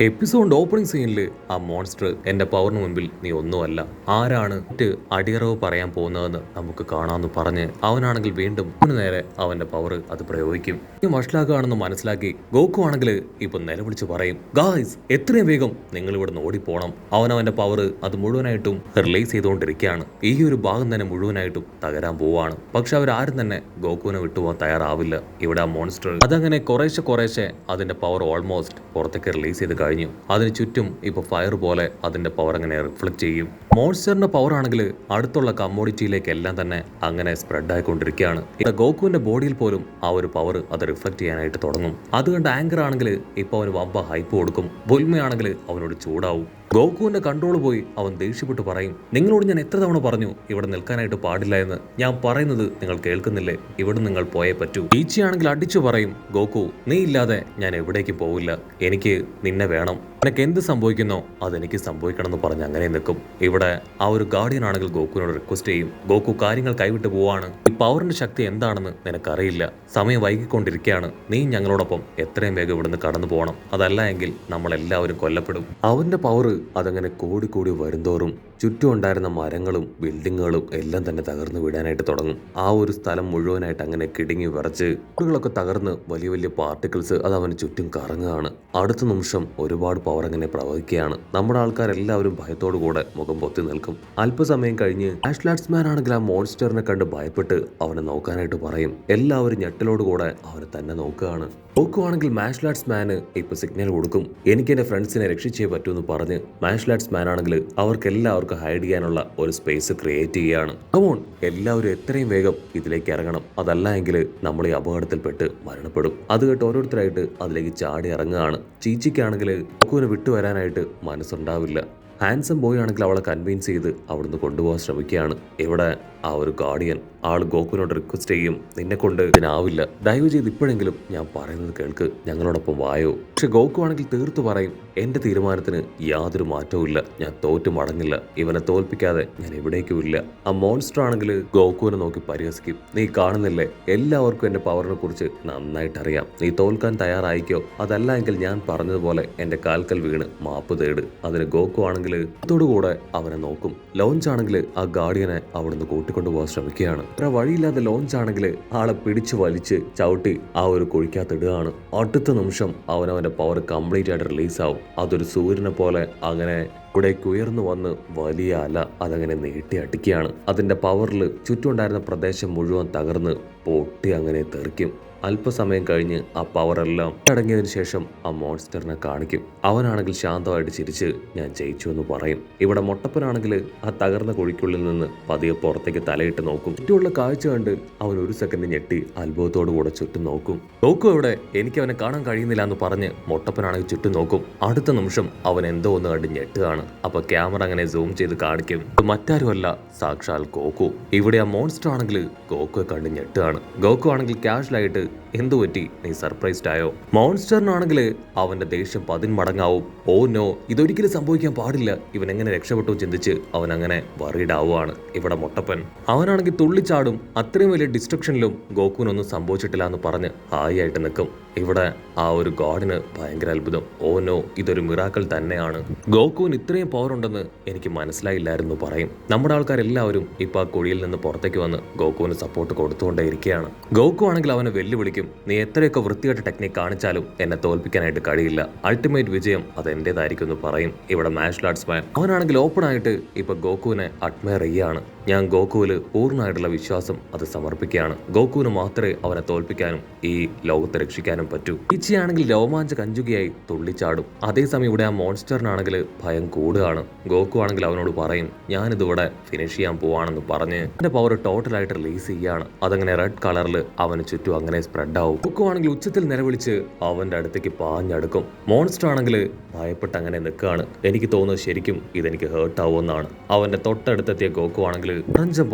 Episode opening സീനിൽ ആ monster എന്റെ പവറിന് മുൻപിൽ നീ ഒന്നുമല്ല, ആരാണ് അടിയറവ് പറയാൻ പോകുന്നതെന്ന് നമുക്ക് കാണാമെന്ന് പറഞ്ഞ് അവനാണെങ്കിൽ വീണ്ടും നേരെ അവന്റെ പവർ അത് പ്രയോഗിക്കും. ഈ വഷളാക്കുകയാണെന്ന് മനസ്സിലാക്കി ഗോക്കു ആണെങ്കിൽ ഇപ്പൊ നിലവിളിച്ച് പറയും, ഗായ്സ് എത്രയും വേഗം നിങ്ങൾ ഇവിടെ ഓടിപ്പോണം. അവന്റെ പവർ അത് മുഴുവനായിട്ടും റിലീസ് ചെയ്തുകൊണ്ടിരിക്കുകയാണ്. ഈ ഒരു ഭാഗം തന്നെ മുഴുവനായിട്ടും തകരാൻ പോവാണ്. പക്ഷെ അവരാരും തന്നെ ഗോക്കുവിനെ വിട്ടുപോകാൻ തയ്യാറാവില്ല. ഇവിടെ ആ മോൺസ്റ്റർ അതങ്ങനെ കുറേശ്ശെ അതിന്റെ പവർ ഓൾമോസ്റ്റ് പുറത്തേക്ക് റിലീസ് ചെയ്ത് കഴിഞ്ഞു. അതിന് ചുറ്റും ഇപ്പൊ ഫയർ പോലെ അതിന്റെ പവർ അങ്ങനെ റിഫ്ലക്ട് ചെയ്യും. മോൺസ്റ്ററിന്റെ പവർ ആണെങ്കിൽ അടുത്തുള്ള കമ്മോഡിറ്റിയിലേക്ക് എല്ലാം തന്നെ അങ്ങനെ സ്പ്രെഡ് ആയിക്കൊണ്ടിരിക്കുകയാണ്. ഗോക്കുവിന്റെ ബോഡിയിൽ പോലും ആ ഒരു പവർ അത് റിഫ്ലക്ട് ചെയ്യാനായിട്ട് തുടങ്ങും. അതുകൊണ്ട് ആങ്കർ ആണെങ്കിൽ ഇപ്പൊ അവന് വമ്പ ഹൈപ്പ് കൊടുക്കും. ബുൽമയാണെങ്കിൽ അവനോട് ചൂടാവും. ഗോക്കുവിന്റെ കൺട്രോൾ പോയി അവൻ ദേഷ്യപ്പെട്ട് പറയും, നിങ്ങളോട് ഞാൻ എത്ര തവണ പറഞ്ഞു ഇവിടെ നിൽക്കാനായിട്ട് പാടില്ല എന്ന്. ഞാൻ പറയുന്നത് നിങ്ങൾ കേൾക്കുന്നില്ലേ? ഇവിടെ നിങ്ങൾ പോയേ പറ്റൂ. ഈച്ചയാണെങ്കിൽ അടിച്ചു പറയും, ഗോക്കു നീ ഇല്ലാതെ ഞാൻ എവിടേക്ക് പോവില്ല, എനിക്ക് നിന്നെ വേണം. നിനക്ക് എന്ത് സംഭവിക്കുന്നോ അതെനിക്ക് സംഭവിക്കണം എന്ന് പറഞ്ഞ് അങ്ങനെ നിൽക്കും. ഇവിടെ ആ ഒരു ഗാർഡിയൻ ആണെങ്കിൽ ഗോക്കുവിനോട് റിക്വസ്റ്റ് ചെയ്യും, ഗോക്കു കാര്യങ്ങൾ കൈവിട്ട് പോവാണ്, ഈ പവറിന്റെ ശക്തി എന്താണെന്ന് നിനക്കറിയില്ല, സമയം വൈകിക്കൊണ്ടിരിക്കുകയാണ്, നീ ഞങ്ങളോടൊപ്പം എത്രയും വേഗം ഇവിടുന്ന് കടന്നു പോകണം, അതല്ല എങ്കിൽ നമ്മളെല്ലാവരും കൊല്ലപ്പെടും. അവന്റെ പവർ അതങ്ങനെ കൂടി വരുന്തോറും ചുറ്റും ഉണ്ടായിരുന്ന മരങ്ങളും ബിൽഡിങ്ങുകളും എല്ലാം തന്നെ തകർന്നു വിടാനായിട്ട് തുടങ്ങും. ആ ഒരു സ്ഥലം മുഴുവനായിട്ട് അങ്ങനെ കിടുങ്ങി വിറച്ച് കളൊക്കെ തകർന്ന് വലിയ പാർട്ടിക്കിൾസ് അത് അവന് ചുറ്റും കറങ്ങുകയാണ്. അടുത്ത നിമിഷം ഒരുപാട് പവർ അങ്ങനെ പ്രവഹിക്കുകയാണ്. നമ്മുടെ ആൾക്കാരെല്ലാവരും ഭയത്തോടു കൂടെ മുഖം പൊത്തി നിൽക്കും. അല്പസമയം കഴിഞ്ഞ് ആഷ്ലാറ്റ്സ്മാൻ ആണെങ്കിൽ ആ മോൺസ്റ്ററിനെ കണ്ട് ഭയപ്പെട്ട് അവനെ നോക്കാനായിട്ട് പറയും. എല്ലാവരും ഞെട്ടലോടുകൂടെ അവനെ തന്നെ നോക്കുകയാണ്. നോക്കുവാണെങ്കിൽ മാഷ്ലാറ്റ്സ്മാന് ഇപ്പൊ സിഗ്നൽ കൊടുക്കും, എനിക്ക് എന്റെ ഫ്രണ്ട്സിനെ രക്ഷിച്ചേ പറ്റൂന്ന് പറഞ്ഞ് മാഷ്ലാറ്റ്സ്മാൻ ആണെങ്കിൽ അവർക്കെല്ലാവർക്കും ഹൈഡ് ചെയ്യാനുള്ള ഒരു സ്പേസ് ക്രിയേറ്റ് ചെയ്യുകയാണ്. കമോൺ, എല്ലാവരും എത്രയും വേഗം ഇതിലേക്ക് ഇറങ്ങണം, അതല്ല എങ്കിൽ നമ്മൾ ഈ അപകടത്തിൽപ്പെട്ട് മരണപ്പെടും. അത് കേട്ട് ഓരോരുത്തരായിട്ട് അതിലേക്ക് ചാടി ഇറങ്ങുകയാണ്. ചീച്ചിക്കാണെങ്കിൽ ഗോക്കുവിനെ വിട്ടുവരാനായിട്ട് മനസ്സുണ്ടാവില്ല. ഹാൻസം ബോയ് ആണെങ്കിൽ അവളെ കൺവിൻസ് ചെയ്ത് അവിടുന്ന് കൊണ്ടുപോകാൻ ശ്രമിക്കുകയാണ്. ഇവിടെ ആ ഒരു ഗാർഡിയൻ ആള് ഗോക്കുവിനോട് റിക്വസ്റ്റ് ചെയ്യും, നിന്നെ കൊണ്ട് ഇതിനാവില്ല, ദയവ് ചെയ്ത് ഇപ്പോഴെങ്കിലും ഞാൻ പറയുന്നത് കേൾക്ക്, ഞങ്ങളോടൊപ്പം വായോ. പക്ഷെ ഗോക്കു ആണെങ്കിൽ തീർത്തു പറയും, എന്റെ തീരുമാനത്തിന് യാതൊരു മാറ്റവും ഇല്ല, ഞാൻ തോറ്റു മടങ്ങില്ല, ഇവനെ തോൽപ്പിക്കാതെ ഞാൻ എവിടേക്കും ഇല്ല. ആ മോൺസ്റ്റർ ആണെങ്കിൽ ഗോക്കുവിനെ നോക്കി പരിഹസിക്കും, നീ കാണുന്നില്ലേ, എല്ലാവർക്കും എന്റെ പവറിനെ കുറിച്ച് നന്നായിട്ട് അറിയാം, നീ തോൽക്കാൻ തയ്യാറായിക്കോ, അതല്ല എങ്കിൽ ഞാൻ പറഞ്ഞതുപോലെ എന്റെ കാൽക്കൽ വീണ് മാപ്പ് തേട്. അതിന് ഗോക്കു ആണെങ്കിൽ ോടുകൂടെ അവനെ നോക്കും. ലോഞ്ച് ആണെങ്കിൽ ആ ഗാർഡിയനെ അവിടുന്ന് കൂട്ടിക്കൊണ്ടുപോകാൻ ശ്രമിക്കുകയാണ്. അത്ര വഴിയില്ലാതെ ലോഞ്ച് ആണെങ്കിൽ ആളെ പിടിച്ചു വലിച്ച് ചവിട്ടി ആ ഒരു കുഴിക്കാത്തിടുകയാണ്. അടുത്ത നിമിഷം അവനവന്റെ പവർ കംപ്ലീറ്റ് ആയിട്ട് റിലീസ് ആവും. അതൊരു സൂര്യനെ പോലെ അങ്ങനെ ഇവിടേക്ക് ഉയർന്നു വന്ന് വലിയ അല അതങ്ങനെ നീട്ടി അടിക്കുകയാണ്. അതിന്റെ പവറിൽ ചുറ്റുമുണ്ടായിരുന്ന പ്രദേശം മുഴുവൻ തകർന്ന് പൊട്ടി അങ്ങനെ തെറിക്കും. അല്പസമയം കഴിഞ്ഞ് ആ പവറെല്ലാം അടങ്ങിയതിനു ശേഷം ആ മോൺസ്റ്ററിനെ കാണിക്കും. അവനാണെങ്കിൽ ശാന്തമായിട്ട് ചിരിച്ച് ഞാൻ ജയിച്ചു എന്ന് പറയും. ഇവിടെ മൊട്ടപ്പനാണെങ്കിൽ ആ തകർന്ന കുഴിക്കുള്ളിൽ നിന്ന് പതിയെ പുറത്തേക്ക് തലയിട്ട് നോക്കും. ചുറ്റുമുള്ള കാഴ്ച കണ്ട് അവൻ ഒരു സെക്കൻഡ് ഞെട്ടി അത്ഭുതത്തോടു കൂടെ ചുറ്റും നോക്കും. നോക്കൂ, ഇവിടെ എനിക്ക് അവനെ കാണാൻ കഴിയുന്നില്ല എന്ന് പറഞ്ഞ് മൊട്ടപ്പനാണെങ്കിൽ ചുറ്റും നോക്കും. അടുത്ത നിമിഷം അവൻ എന്തോ ഒന്ന് കണ്ട് ഞെട്ടുകയാണ്. അപ്പൊ ക്യാമറ അങ്ങനെ സൂം ചെയ്ത് കാണിക്കും, മറ്റാരുമല്ല സാക്ഷാൽ ഗോക്കു. ഇവിടെ ആ മോൺസ്റ്റർ ആണെങ്കിൽ ഗോക്കുയെ കണ്ട് ഞെട്ടുകയാണ്. ഗോക്കു ആണെങ്കിൽ കാഷ്വലായിട്ട്, എന്തു പറ്റി, നീ സർപ്രൈസ്ഡ് ആയോ? മോൺസ്റ്ററിനാണെങ്കിൽ അവന്റെ ദേഷ്യം 10 മടങ്ങാവും. ഓ നോ, ഇതൊരിക്കലും സംഭവിക്കാൻ പാടില്ല, ഇവൻ എങ്ങനെ രക്ഷപ്പെട്ടു ചിന്തിച്ച് അവൻ അങ്ങനെ വറീഡ് ആവുകയാണ്. ഇവിടെ മൊട്ടപ്പൻ അവനാണെങ്കിൽ തുള്ളിച്ചാടും. അത്രയും വലിയ ഡിസ്ട്രക്ഷനിലും ഗോക്കുവിനൊന്നും സംഭവിച്ചിട്ടില്ല എന്ന് പറഞ്ഞ് ഹായ് ആയിട്ട് നിൽക്കും. ഇവിടെ ആ ഒരു ഗോഡിന് ഭയങ്കര അത്ഭുതം, ഓ നോ, ഇതൊരു മിറാക്കിൾ തന്നെയാണ്, ഗോക്കുവിന് ഇത്രയും പവർ ഉണ്ടെന്ന് എനിക്ക് മനസ്സിലായില്ലായിരുന്നു പറയും. നമ്മുടെ ആൾക്കാരെല്ലാവരും ഇപ്പൊ ആ കുഴിയിൽ നിന്ന് പുറത്തേക്ക് വന്ന് ഗോക്കുവിന് സപ്പോർട്ട് കൊടുത്തുകൊണ്ടേ ഇരിക്കുകയാണ്. ഗോക്കു ആണെങ്കിൽ അവനെ വെല്ലുവിളിക്കും, നീ എത്രയൊക്കെ വൃത്തികെട്ട ടെക്നിക് കാണിച്ചാലും എന്നെ തോൽപ്പിക്കാനായിട്ട് കഴിയില്ല, അൾട്ടിമേറ്റ് വിജയം അത് എന്റേതായിരിക്കും എന്ന് പറയും. ഇവിടെ മാഷ്ലാറ്റ്സ്മാൻ അവനാണെങ്കിൽ ഓപ്പൺ ആയിട്ട് ഇപ്പൊ ഗോക്കുവിനെ അഡ്മയർ ചെയ്യാണ്. ഞാൻ ഗോക്കുവില് പൂർണ്ണമായിട്ടുള്ള വിശ്വാസം അത് സമർപ്പിക്കുകയാണ്. ഗോക്കുവിന് മാത്രമേ അവനെ തോൽപ്പിക്കാനും ഈ ലോകത്തെ രക്ഷിക്കാനും പറ്റൂ. ഈച്ചയാണെങ്കിൽ രോമാഞ്ച കഞ്ചുകയായി തുള്ളിച്ചാടും. അതേസമയം ഇവിടെ ആ മോൺസ്റ്ററിനാണെങ്കിൽ ഭയം കൂടുകയാണ്. ഗോക്കു ആണെങ്കിൽ അവനോട് പറയും, ഞാനിതിവിടെ ഫിനിഷ് ചെയ്യാൻ പോവാണെന്ന് പറഞ്ഞ് എന്റെ പവർ ടോട്ടലായിട്ട് റിലീസ് ചെയ്യാണ്. അതങ്ങനെ റെഡ് കളറിൽ അവന് ചുറ്റും അങ്ങനെ സ്പ്രെഡ് ആവും. ഗോക്കു ആണെങ്കിൽ ഉച്ചത്തിൽ നിലവിളിച്ച് അവന്റെ അടുത്തേക്ക് പാഞ്ഞടുക്കും. മോൺസ്റ്റർ ആണെങ്കിൽ ഭയപ്പെട്ട് അങ്ങനെ നിൽക്കുകയാണ്. എനിക്ക് തോന്നുന്നത് ശരിക്കും ഇതെനിക്ക് ഹേർട്ട് ആവുമെന്നാണ്. അവന്റെ തൊട്ടടുത്തെത്തിയ ഗോക്കു ആണെങ്കിൽ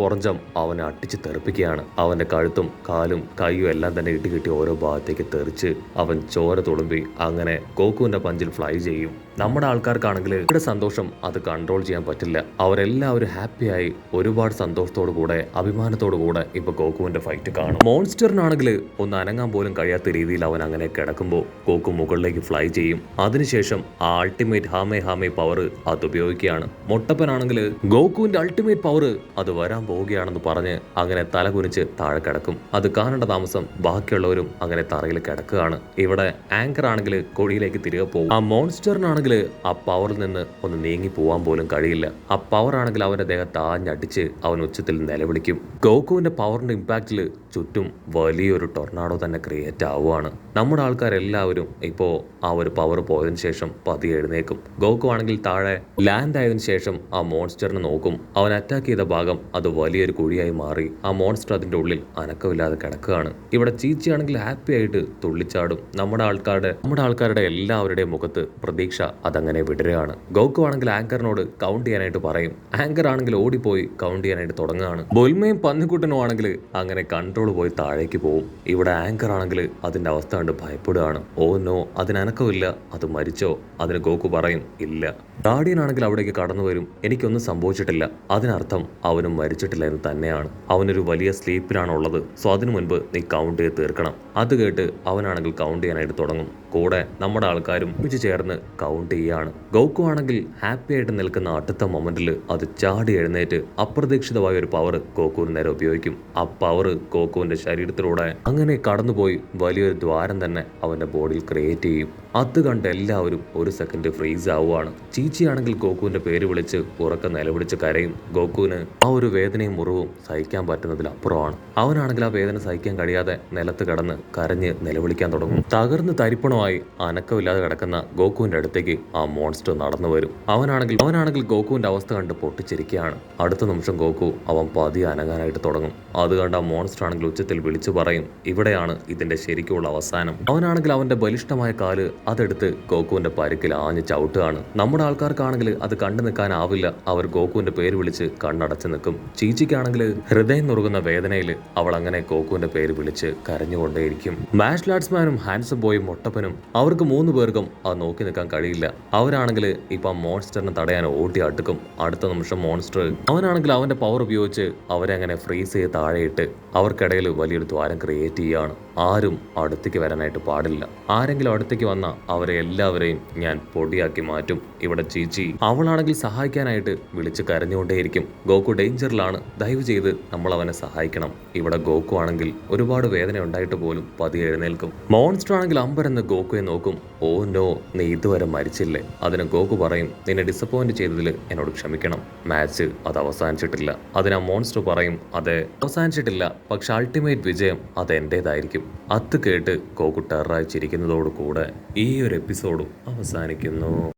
അവനെ അട്ടിച്ച് തെറിപ്പിക്കുകയാണ്. അവന്റെ കഴുത്തും കാലും കൈയും എല്ലാം തന്നെ ഇട്ടുകിട്ടി ഓരോ ഭാഗത്തേക്ക് തെറിച്ച് അടിച്ച് അവൻ ചോര തുളുമ്പി അങ്ങനെ ഗോകുവിന്റെ പഞ്ചിൽ ഫ്ലൈ ചെയ്യും. നമ്മുടെ ആൾക്കാർക്കാണെങ്കിൽ ഇവിടെ സന്തോഷം അത് കൺട്രോൾ ചെയ്യാൻ പറ്റില്ല. അവരെല്ലാവരും ഹാപ്പിയായി ഒരുപാട് സന്തോഷത്തോടു കൂടെ അഭിമാനത്തോടു കൂടെ ഇപ്പൊ ഗോകുവിന്റെ ഫൈറ്റ് കാണും. മോൺസ്റ്ററിനാണെങ്കിൽ ഒന്ന് അനങ്ങാൻ പോലും കഴിയാത്ത രീതിയിൽ അവൻ അങ്ങനെ കിടക്കുമ്പോൾ ഗോകു മുകളിലേക്ക് ഫ്ലൈ ചെയ്യും. അതിനുശേഷം ആ അൾട്ടിമേറ്റ് ഹാമേ പവർ അത് ഉപയോഗിക്കുകയാണ്. മൊട്ടപ്പനാണെങ്കിൽ ഗോകുവിന്റെ അൾട്ടിമേറ്റ് പവർ അത് വരാൻ പോവുകയാണെന്ന് പറഞ്ഞ് അങ്ങനെ തല കുനിച്ച് താഴെ കിടക്കും. അത് കാണേണ്ട താമസം ബാക്കിയുള്ളവരും അങ്ങനെ തറയിൽ കിടക്കുകയാണ്. ഇവിടെ ആങ്കർ ആണെങ്കിൽ കൊടിയിലേക്ക് തിരികെ പോകും. ആ മോൺസ്റ്ററിനാണെങ്കിൽ ആ പവറിൽ നിന്ന് ഒന്ന് നീങ്ങി പോവാൻ പോലും കഴിയില്ല. ആ പവർ ആണെങ്കിൽ അവന്റെ ദേഹത്ത് ആഞ്ഞടിച്ച് അവൻ ഉച്ചത്തിൽ നിലവിളിക്കും. ഗോകുവിന്റെ പവറിന്റെ ഇമ്പാക്റ്റിൽ ചുറ്റും വലിയൊരു ടൊർണാഡോ തന്നെ ക്രിയേറ്റ് ആവുകയാണ്. നമ്മുടെ ആൾക്കാരെല്ലാവരും ഇപ്പോ ആ ഒരു പവർ പോയതിനു ശേഷം പതിയെ എഴുന്നേക്കും. ഗോകു ആണെങ്കിൽ താഴെ ലാൻഡ് ആയതിനു ശേഷം ആ മോൺസ്റ്ററിനെ നോക്കും. അവൻ അറ്റാക്ക് ചെയ്ത ഭാഗം അത് വലിയൊരു കുഴിയായി മാറി ആ മോൺസ്റ്റർ അതിന്റെ ഉള്ളിൽ അനക്കമില്ലാതെ കിടക്കുകയാണ്. ഇവിടെ ചീച്ചി ആണെങ്കിൽ ഹാപ്പി ആയിട്ട് തുള്ളിച്ചാടും. നമ്മുടെ ആൾക്കാരുടെ എല്ലാവരുടെയും മുഖത്ത് പ്രതീക്ഷ അതങ്ങനെ വിടരുകയാണ്. ഗോകു ആണെങ്കിൽ ആങ്കറിനോട് കൗണ്ട് ചെയ്യാനായിട്ട് പറയും. ആങ്കർ ആണെങ്കിൽ ഓടിപ്പോയി കൗണ്ട് ചെയ്യാനായിട്ട് തുടങ്ങുകയാണ്. ബൊൽമയും പന്നിക്കുട്ടനും ആണെങ്കിൽ അങ്ങനെ കൺട്രോൾ പോയി താഴേക്ക് പോകും. ഇവിടെ ആങ്കർ ആണെങ്കിൽ അതിന്റെ അവസ്ഥ കണ്ട് ഭയപ്പെടുകയാണ്. ഓ നോ, അതിനനക്കമില്ല, അത് മരിച്ചോ? അതിന് ഗോകു പറയും ഇല്ല. ഗാർഡിയൻ ആണെങ്കിൽ അവിടേക്ക് കടന്നു വരും. എനിക്കൊന്നും സംഭവിച്ചിട്ടില്ല, അതിനർത്ഥം അവനും മരിച്ചിട്ടില്ല എന്ന് തന്നെയാണ്. അവനൊരു വലിയ സ്ലീപ്പിലാണ് ഉള്ളത്. സോ അതിനു മുൻപ് നീ കൗണ്ട് ചെയ്ത് തീർക്കണം. അത് കേട്ട് അവനാണെങ്കിൽ കൗണ്ട് ചെയ്യാനായിട്ട് തുടങ്ങും. കൂടെ നമ്മുടെ ആൾക്കാരും ഒരുമിച്ച് ചേർന്ന് കൗണ്ട് ചെയ്യാണ്. ഗോകു ആണെങ്കിൽ ഹാപ്പി ആയിട്ട് നിൽക്കുന്ന അടുത്ത മൊമെന്റിൽ അത് ചാടി എഴുന്നേറ്റ് അപ്രതീക്ഷിതമായ ഒരു പവർ ഗോകുവിന് നേരെ ഉപയോഗിക്കും. ആ പവർ ഗോകുവിന്റെ ശരീരത്തിലൂടെ അങ്ങനെ കടന്നുപോയി വലിയൊരു ദ്വാരം തന്നെ അവന്റെ ബോഡിയിൽ ക്രിയേറ്റ് ചെയ്യും. അത് കണ്ട് എല്ലാവരും ഒരു സെക്കൻഡ് ഫ്രീസ് ആവുകയാണ്. ചീച്ചി ആണെങ്കിൽ ഗോകുവിന്റെ പേര് വിളിച്ച് ഉറക്കെ നിലവിളിച്ച് കരയും. ഗോകുവിന് ആ ഒരു വേദനയും മുറിവും സഹിക്കാൻ പറ്റുന്നതിലപ്പുറമാണ്. അവനാണെങ്കിൽ ആ വേദന സഹിക്കാൻ കഴിയാതെ നിലത്ത് കിടന്ന് കരഞ്ഞ് നിലവിളിക്കാൻ തുടങ്ങും. തകർന്ന് തരിപ്പണമായി അനക്കമില്ലാതെ കിടക്കുന്ന ഗോകുവിന്റെ അടുത്തേക്ക് ആ മോൺസ്റ്റർ നടന്നു വരും. അവനാണെങ്കിൽ ഗോകുവിന്റെ അവസ്ഥ കണ്ട് പൊട്ടിച്ചിരിക്കുകയാണ്. അടുത്ത നിമിഷം ഗോകു അവൻ പതിയെ അനങ്ങാനായിട്ട് തുടങ്ങും. അത് കണ്ട് ആ മോൺസ്റ്റർ ആണെങ്കിൽ ഉച്ചത്തിൽ വിളിച്ചു പറയും, ഇവിടെയാണ് ഇതിന്റെ ശരിക്കുള്ള അവസാനം. അവനാണെങ്കിൽ അവന്റെ ബലിഷ്ഠമായ കാല് അതെടുത്ത് ഗോകുവിന്റെ പരിക്കിൽ ആഞ്ഞ് ചവിട്ടുകയാണ്. നമ്മുടെ ആൾക്കാർക്കാണെങ്കിൽ അത് കണ്ടു നിൽക്കാനാവില്ല. അവർ ഗോകുവിന്റെ പേര് വിളിച്ച് കണ്ണടച്ചു നിൽക്കും. ചീച്ചിക്കാണെങ്കിൽ ഹൃദയം നുറുകുന്ന വേദനയിൽ അവൾ അങ്ങനെ ഗോകുവിന്റെ പേര് വിളിച്ച് കരഞ്ഞുകൊണ്ടേയിരിക്കും. മാർഷൽ ആർട്സ്മാനും ഹാൻസം ബോയും മൊട്ടപ്പനും അവർക്ക് 3 പേർക്കും അത് നോക്കി നിൽക്കാൻ കഴിയില്ല. അവരാണെങ്കിൽ ഇപ്പൊ മോൺസ്റ്ററിനെ തടയാൻ ഓടി അടുക്കും. അടുത്ത നിമിഷം മോൺസ്റ്റർ അവനാണെങ്കിൽ അവന്റെ പവർ ഉപയോഗിച്ച് അവരെ അങ്ങനെ ഫ്രീസ് ചെയ്ത് താഴെയിട്ട് അവർക്കിടയിൽ വലിയൊരു ദ്വാരം ക്രിയേറ്റ് ചെയ്യുകയാണ്. ആരും അടുത്തേക്ക് വരാനായിട്ട് പാടില്ല. ആരെങ്കിലും അടുത്തേക്ക് വന്ന അവരെ എല്ലാവരെയും ഞാൻ പൊടിയാക്കി മാറ്റും. ഇവിടെ ചീച്ചി അവളാണെങ്കിൽ സഹായിക്കാനായിട്ട് വിളിച്ച് കരഞ്ഞുകൊണ്ടേയിരിക്കും. ഗോകു ഡേഞ്ചറിലാണ്, ദയവ് ചെയ്ത് നമ്മൾ അവനെ സഹായിക്കണം. ഇവിടെ ഗോകു ആണെങ്കിൽ ഒരുപാട് വേദന ഉണ്ടായിട്ട് പോലും പതിയെ എഴുന്നേൽക്കും. മോൺസ്റ്റർ ആണെങ്കിൽ അമ്പരന്ന് ഗോകുയെ നോക്കും. ഓ നോ, നീ ഇതുവരെ മരിച്ചില്ലേ? അതിന് ഗോകു പറയും, നിന്നെ ഡിസപ്പോയിന്റ് ചെയ്തതിൽ എന്നോട് ക്ഷമിക്കണം, മാച്ച് അത് അവസാനിച്ചിട്ടില്ല. അതിന് ആ മോൺസ്റ്റർ പറയും, അതെ അവസാനിച്ചിട്ടില്ല, പക്ഷെ അൾട്ടിമേറ്റ് വിജയം അത് എന്റേതായിരിക്കും. അത് കേട്ട് ഗോകു ടെററായി ചിരിക്കുന്നതോടുകൂടെ ഈ ഒരു എപ്പിസോഡും അവസാനിക്കുന്നു.